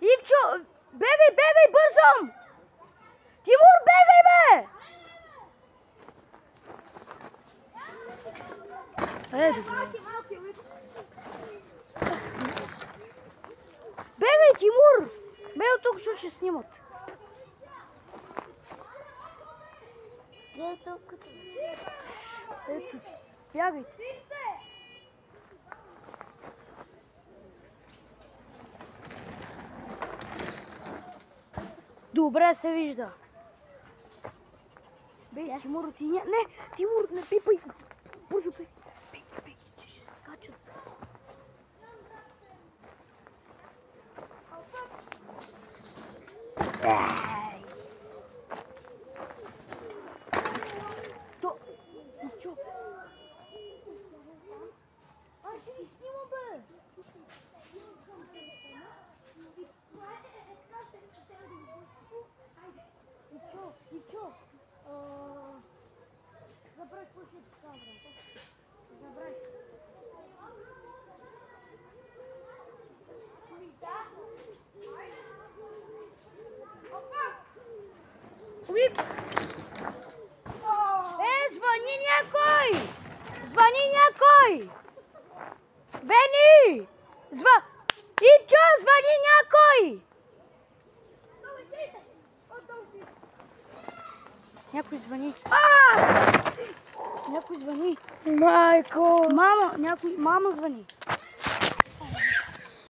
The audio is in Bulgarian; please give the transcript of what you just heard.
Ивчо, бегай, бегай, бързам! Тимур, бегай, бе! Добре. Бегай, Тимур! Бе от тук, защото ще снимат. Ето, бягайте. Добре се вижда. Бей, Тимур, ти не... Не, Тимур, не пипай. Бързо, бей. Бей, че ще се скачат. Ничо. Аз ще ви снимам, бе. Ничо. Забрай включи камерата. Забрай. Звъни някой! Звъни някой! Вени! Ивчо, звъни някой! Някой звъни. Някой звъни. Майко! Мама звъни.